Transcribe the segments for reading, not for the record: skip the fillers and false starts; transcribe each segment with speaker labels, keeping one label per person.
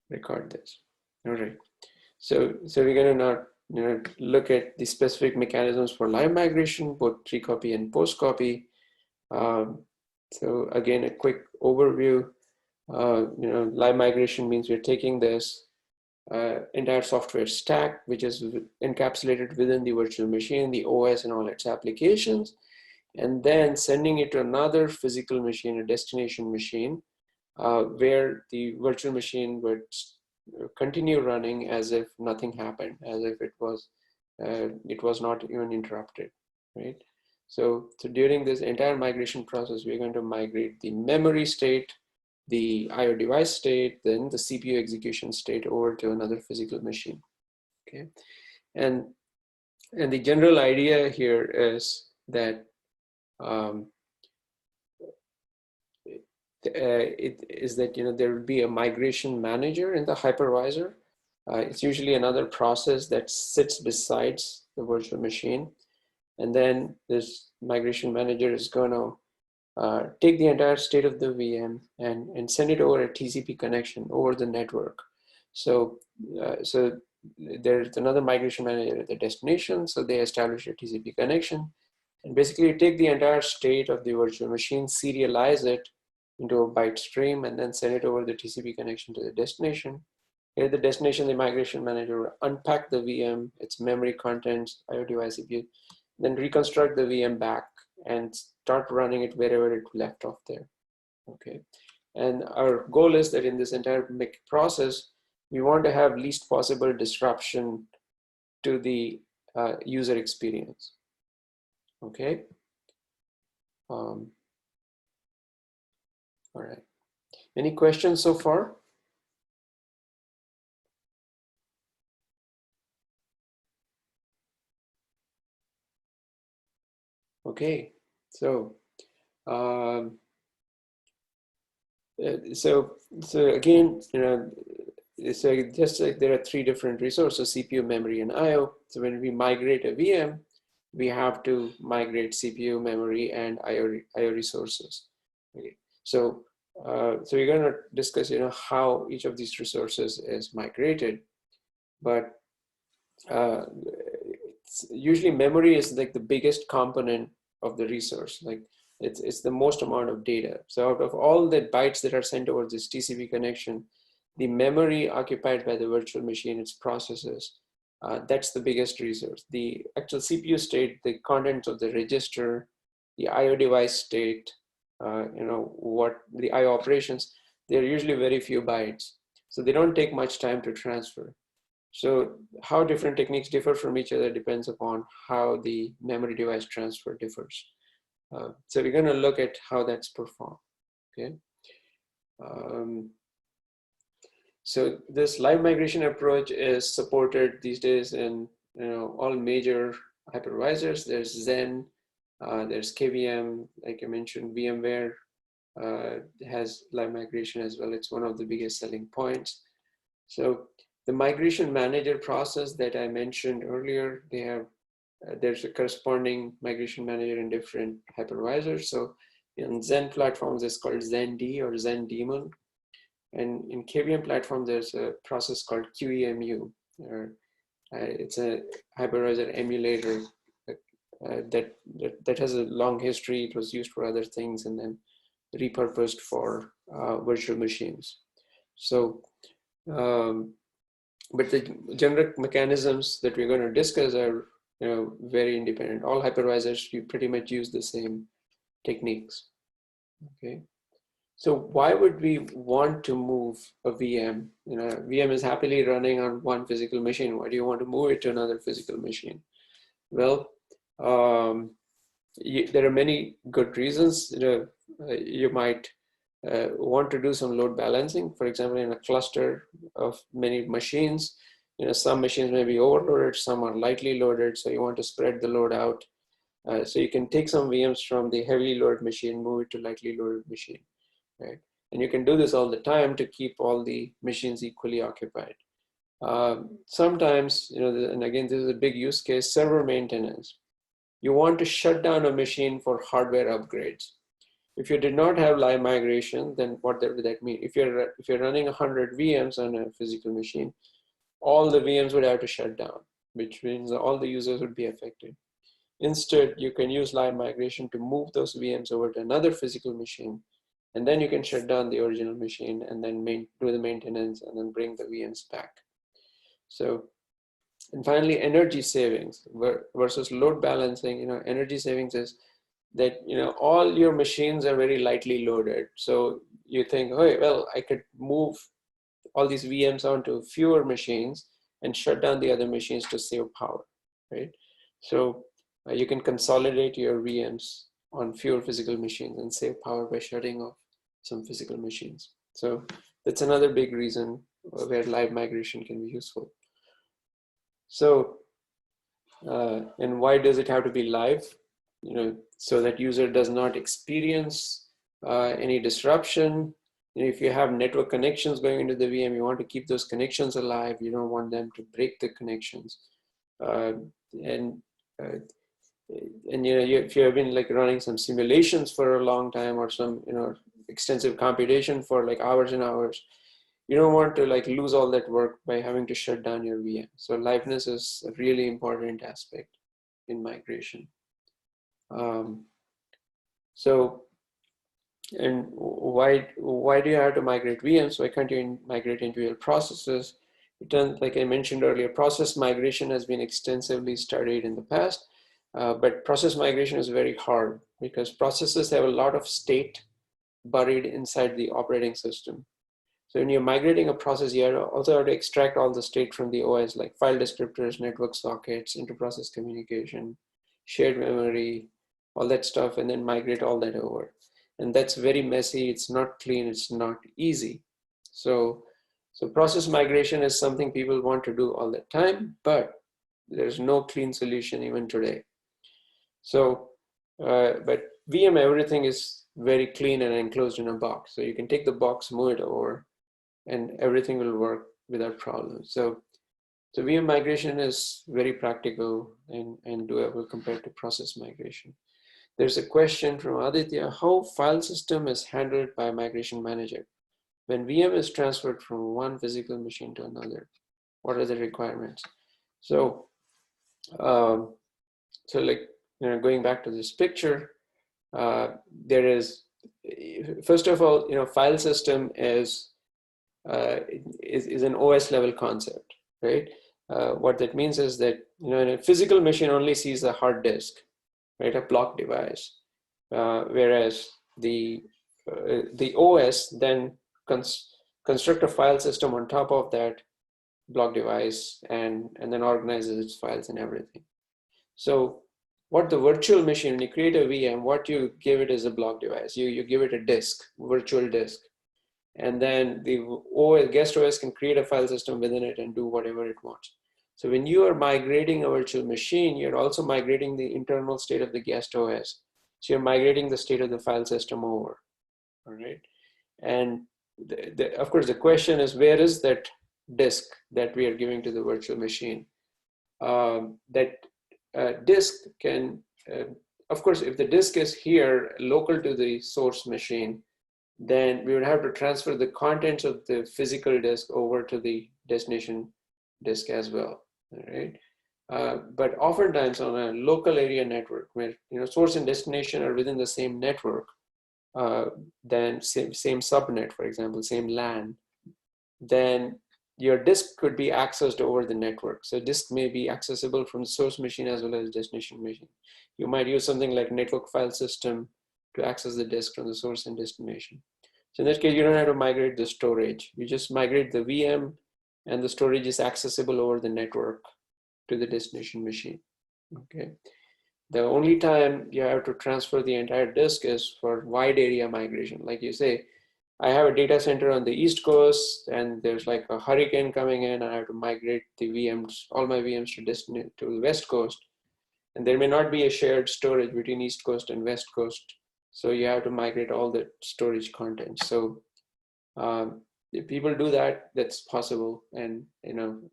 Speaker 1: record this. All right. So we're going to now look at the specific mechanisms for live migration, both pre-copy and post-copy. So again, a quick overview. Live migration means we're taking this entire software stack, which is encapsulated within the virtual machine, the OS and all its applications, and then sending it to another physical machine, a destination machine, where the virtual machine would continue running as if nothing happened, as if it was not even interrupted, right? So during this entire migration process, we're going to migrate the memory state, the IO device state, then the CPU execution state over to another physical machine. Okay, and the general idea here is that it is that there will be a migration manager in the hypervisor. It's usually another process that sits besides the virtual machine, and then this migration manager is going to take the entire state of the VM and send it over a TCP connection over the network. So there's another migration manager at the destination, so they establish a TCP connection, and basically take the entire state of the virtual machine, serialize it into a byte stream, and then send it over the TCP connection to the destination. Here at the destination, the migration manager will unpack the VM, its memory contents, IO device CPU, then reconstruct the VM back and start running it wherever it left off there. Okay, and our goal is that in this entire process, we want to have least possible disruption to the user experience. Okay. All right. Any questions so far? Okay, so again, so just like there are three different resources: CPU, memory, and IO. So when we migrate a VM, we have to migrate CPU, memory, and IO resources. Okay. So we're going to discuss how each of these resources is migrated, but usually memory is like the biggest component of the resource. Like it's the most amount of data. So out of all the bytes that are sent over this TCP connection, the memory occupied by the virtual machine, its processes, that's the biggest resource. The actual CPU state, the contents of the register, the IO device state, what the IO operations, they're usually very few bytes. So they don't take much time to transfer. So how different techniques differ from each other depends upon how the memory device transfer differs. So we're going to look at how that's performed. Okay. So this live migration approach is supported these days in all major hypervisors. There's Xen, there's KVM, like I mentioned, VMware has live migration as well. It's one of the biggest selling points. So the migration manager process that I mentioned earlier, they have there's a corresponding migration manager in different hypervisors. So in Xen platforms, it's called XenD or XenDaemon. And in KVM platform, there's a process called QEMU. It's a hypervisor emulator that has a long history. It was used for other things and then repurposed for virtual machines. So, but the generic mechanisms that we're going to discuss are very independent. All hypervisors, you pretty much use the same techniques. Okay. So why would we want to move a VM? VM is happily running on one physical machine. Why do you want to move it to another physical machine? Well, there are many good reasons. You might want to do some load balancing. For example, in a cluster of many machines, some machines may be overloaded, some are lightly loaded, so you want to spread the load out. So you can take some VMs from the heavily loaded machine, move it to lightly loaded machine. Right? And you can do this all the time to keep all the machines equally occupied. Sometimes, and again, this is a big use case, server maintenance. You want to shut down a machine for hardware upgrades. If you did not have live migration, then what would that mean? If you're running 100 VMs on a physical machine, all the VMs would have to shut down, which means all the users would be affected. Instead, you can use live migration to move those VMs over to another physical machine, and then you can shut down the original machine and then do the maintenance and then bring the VMs back. So, and finally, energy savings versus load balancing. Energy savings is that all your machines are very lightly loaded. So you think, oh well, I could move all these VMs onto fewer machines and shut down the other machines to save power, right? So you can consolidate your VMs on fewer physical machines and save power by shutting off some physical machines. So that's another big reason where live migration can be useful. So, and why does it have to be live? So that user does not experience any disruption. If you have network connections going into the VM, you want to keep those connections alive. You don't want them to break the connections. And if you have been like running some simulations for a long time or some extensive computation for like hours and hours, you don't want to like lose all that work by having to shut down your VM. So liveness is a really important aspect in migration. And why do you have to migrate VMs? Why can't you migrate individual processes? Like I mentioned earlier, process migration has been extensively studied in the past, but process migration is very hard because processes have a lot of state buried inside the operating system. So when you're migrating a process, you also have to extract all the state from the OS, like file descriptors, network sockets, inter-process communication, shared memory, all that stuff, and then migrate all that over. And that's very messy. It's not clean. It's not easy. So process migration is something people want to do all the time, but there's no clean solution even today. So, but VM, everything is very clean and enclosed in a box. So you can take the box, move it over, and everything will work without problems. So VM migration is very practical and doable compared to process migration. There's a question from Aditya: how file system is handled by a migration manager? When VM is transferred from one physical machine to another, what are the requirements? So, like, going back to this picture, there is, first of all, file system is an OS level concept, right? What that means is that, in a physical machine only sees a hard disk, right? A block device, whereas the OS then construct a file system on top of that block device and then organizes its files and everything. So what the virtual machine, when you create a VM, what you give it is a block device. You give it a disk, virtual disk. And then the guest OS can create a file system within it and do whatever it wants. So when you are migrating a virtual machine, you're also migrating the internal state of the guest OS. So you're migrating the state of the file system over, all right? And of course, the question is, where is that disk that we are giving to the virtual machine? That disk can, of course, if the disk is here, local to the source machine, then we would have to transfer the contents of the physical disk over to the destination disk as well, right? But oftentimes on a local area network where source and destination are within the same network, then same subnet, for example, same LAN, then your disk could be accessed over the network. So disk may be accessible from the source machine as well as destination machine. You might use something like network file system to access the disk from the source and destination. So in that case, you don't have to migrate the storage. You just migrate the VM and the storage is accessible over the network to the destination machine, okay? The only time you have to transfer the entire disk is for wide area migration. Like you say, I have a data center on the East Coast and there's like a hurricane coming in and I have to migrate the VMs, all my VMs to the West Coast. And there may not be a shared storage between East Coast and West Coast. So you have to migrate all the storage content. So if people do that, that's possible. And,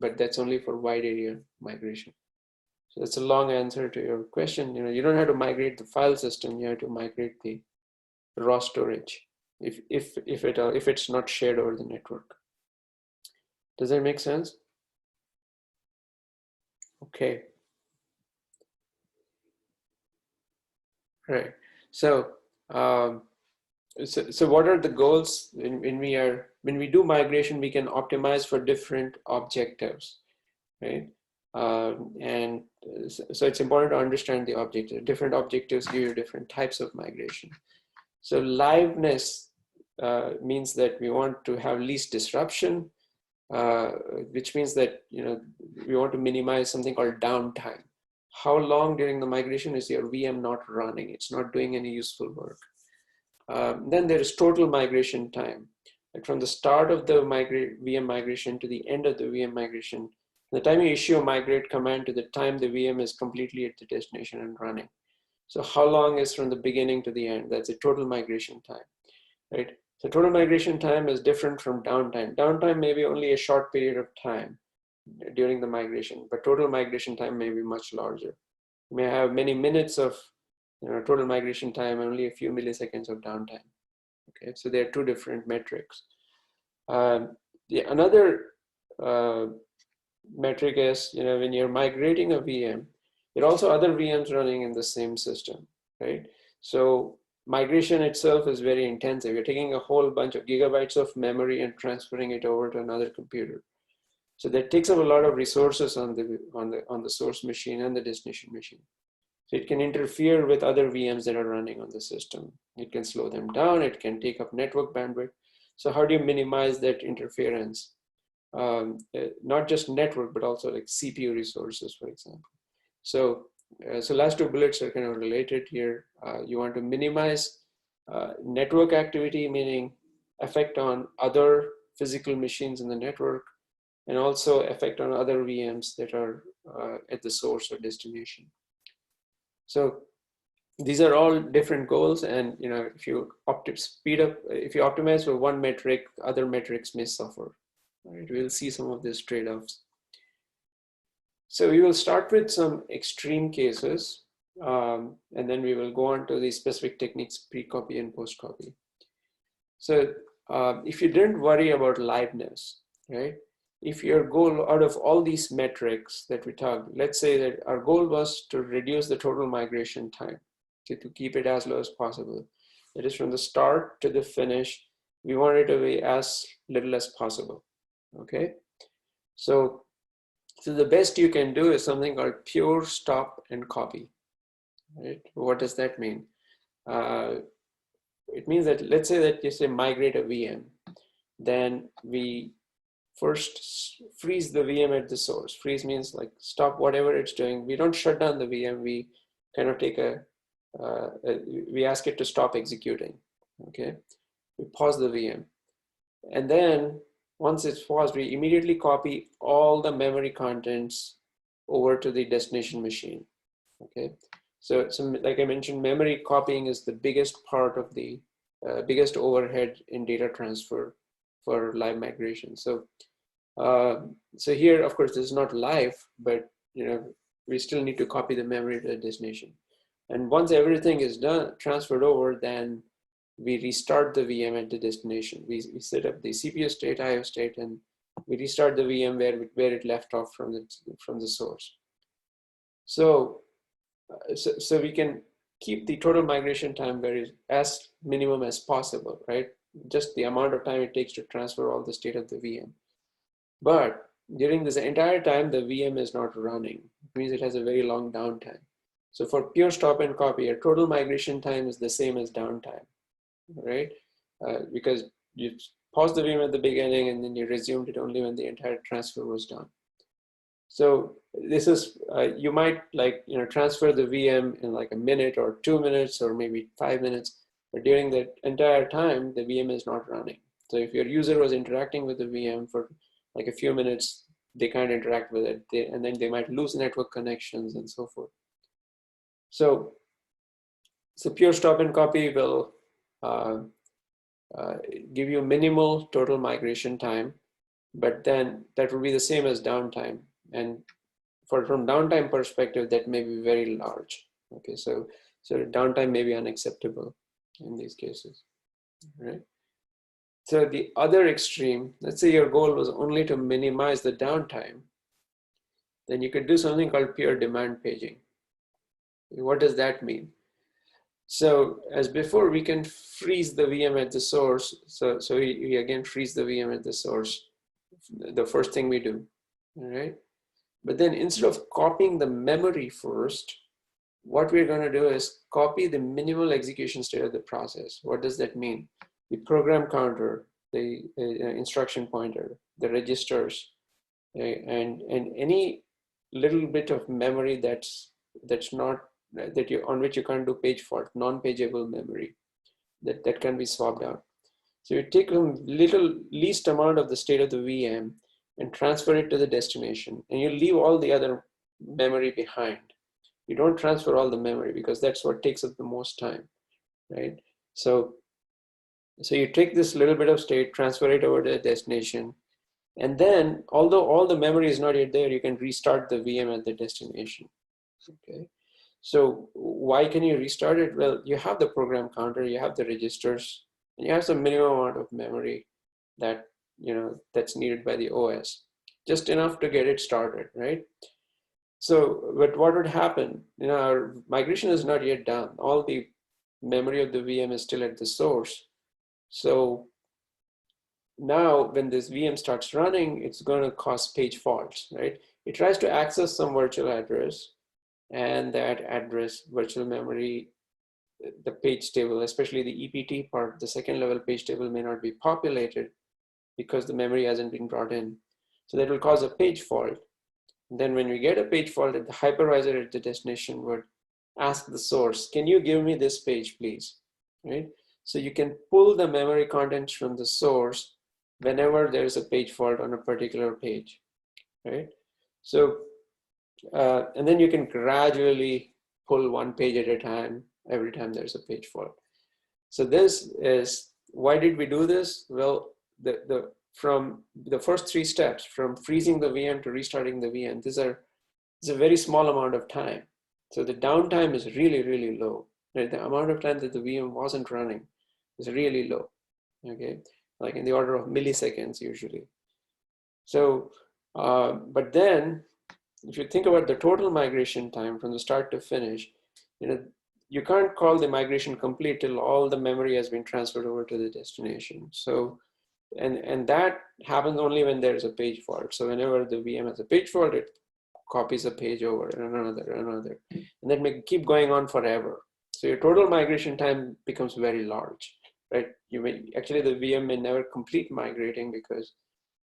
Speaker 1: but that's only for wide area migration. So that's a long answer to your question. You don't have to migrate the file system. You have to migrate the raw storage if it's not shared over the network. Does that make sense? Okay. Right. So, so what are the goals when we do migration? We can optimize for different objectives, right? And so it's important to understand the objective. Different objectives give you different types of migration. So liveness means that we want to have least disruption, which means that we want to minimize something called downtime. How long during the migration is your VM not running? It's not doing any useful work. Then there is total migration time. Like from the start of the VM migration to the end of the VM migration, the time you issue a migrate command to the time the VM is completely at the destination and running. So how long is from the beginning to the end? That's a total migration time, right? So total migration time is different from downtime. Downtime may be only a short period of time during the migration, but total migration time may be much larger. You may have many minutes of total migration time, only a few milliseconds of downtime. Okay, so there are two different metrics. Another metric is, when you're migrating a VM, there are also other VMs running in the same system, right? So migration itself is very intensive. You're taking a whole bunch of gigabytes of memory and transferring it over to another computer. So that takes up a lot of resources on the source machine and the destination machine. So it can interfere with other VMs that are running on the system. It can slow them down. It can take up network bandwidth. So how do you minimize that interference? Not just network, but also like CPU resources, for example. So last two bullets are kind of related here. You want to minimize network activity, meaning effect on other physical machines in the network, and also effect on other VMs that are at the source or destination. So these are all different goals, and if you if you optimize for one metric, other metrics may suffer. Right? We'll see some of these trade-offs. So we will start with some extreme cases, and then we will go on to the specific techniques, pre-copy and post-copy. So if you didn't worry about liveness, right? If your goal out of all these metrics that we talked, let's say that our goal was to reduce the total migration time, to keep it as low as possible. That is from the start to the finish, we want it to be as little as possible, okay? So the best you can do is something called pure stop and copy, right? What does that mean? It means that, let's say that you say migrate a VM, then we first freeze the VM at the source. Freeze means like stop whatever it's doing. We don't shut down the VM. We kind of take we ask it to stop executing, okay? We pause the VM. And then once it's paused, we immediately copy all the memory contents over to the destination machine, okay? So like I mentioned, memory copying is the biggest part of the biggest overhead in data transfer for live migration. So so here, of course, this is not live, but we still need to copy the memory to the destination. And once everything is done, transferred over, then we restart the VM at the destination. We set up the CPU state, IO state, and we restart the VM where it left off from the source. So we can keep the total migration time as minimum as possible, right? Just the amount of time it takes to transfer all the state of the VM. But during this entire time, the VM is not running. It means it has a very long downtime. So for pure stop and copy, your total migration time is the same as downtime, right? Because you paused the VM at the beginning and then you resumed it only when the entire transfer was done. So this is, you might transfer the VM in like a minute or 2 minutes or maybe 5 minutes, but during the entire time, the VM is not running. So if your user was interacting with the VM for like a few minutes, they can't interact with it, and then they might lose network connections and so forth. So pure stop and copy will give you minimal total migration time, but then that will be the same as downtime. And from downtime perspective, that may be very large. Okay, so downtime may be unacceptable. in these cases, right? So the other extreme, let's say your goal was only to minimize the downtime, then you could do something called pure demand paging. What does that mean? So as before, we can freeze the VM at the source. So we again freeze the VM at the source, the first thing we do, all right? But then instead of copying the memory first, what we're going to do is copy the minimal execution state of the process. What does that mean? The program counter, the instruction pointer, the registers, and any little bit of memory that's not that you on which you can't do page fault, non-pageable memory that can be swapped out. So you take a least amount of the state of the VM and transfer it to the destination, and you leave all the other memory behind. You don't transfer all the memory because that's what takes up the most time, right? So you take this little bit of state, transfer it over to the destination, and then although all the memory is not yet there, you can restart the VM at the destination, okay? So why can you restart it? Well, you have the program counter, you have the registers, and you have some minimum amount of memory that, that's needed by the OS, just enough to get it started, right? So, but what would happen? Our migration is not yet done. All the memory of the VM is still at the source. So now when this VM starts running, it's going to cause page faults, right? It tries to access some virtual address, and that address, virtual memory, the page table, especially the EPT part, the second level page table may not be populated because the memory hasn't been brought in. So that will cause a page fault. And then when we get a page fault, the hypervisor at the destination would ask the source, can you give me this page, please? Right? So you can pull the memory contents from the source whenever there's a page fault on a particular page, right? So, and then you can gradually pull one page at a time every time there's a page fault. So this is, why did we do this? Well, from the first three steps, from freezing the VM to restarting the VM, it's a very small amount of time. So the downtime is really, really low. Right? The amount of time that the VM wasn't running is really low, okay? Like in the order of milliseconds usually. So, but then if you think about the total migration time from the start to finish, you can't call the migration complete till all the memory has been transferred over to the destination. So, and that happens only when there's a page fault. So whenever the VM has a page fault, it copies a page over and another, and that may keep going on forever. So your total migration time becomes very large, right? Actually the VM may never complete migrating because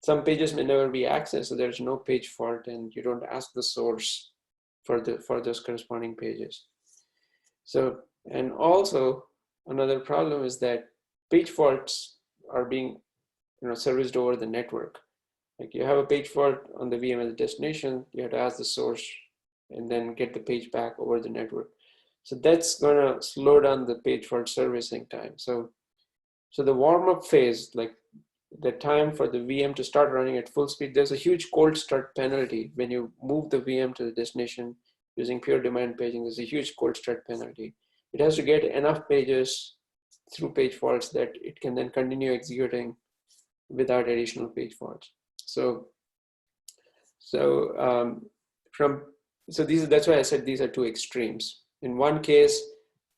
Speaker 1: some pages may never be accessed, so there's no page fault, and you don't ask the source for those corresponding pages. So, and also another problem is that page faults are being serviced over the network. Like you have a page fault on the VM as a destination, you have to ask the source and then get the page back over the network. So that's going to slow down the page fault servicing time. So the warm-up phase, like the time for the VM to start running at full speed, there's a huge cold start penalty. When you move the VM to the destination using pure demand paging, there's a huge cold start penalty. It has to get enough pages through page faults that it can then continue executing without additional page faults. So that's why I said these are two extremes. In one case,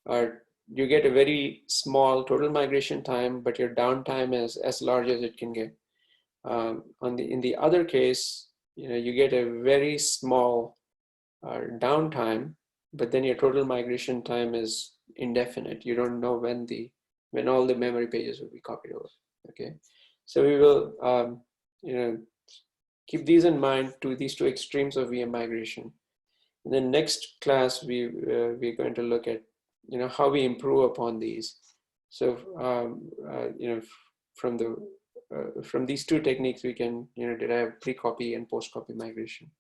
Speaker 1: you get a very small total migration time, but your downtime is as large as it can get. In the other case, you get a very small downtime, but then your total migration time is indefinite. You don't know when all the memory pages will be copied over. Okay, so we will keep these in mind, these two extremes of VM migration. In the next class, we're going to look at how we improve upon these. So from these two techniques, we can derive pre-copy and post-copy migration.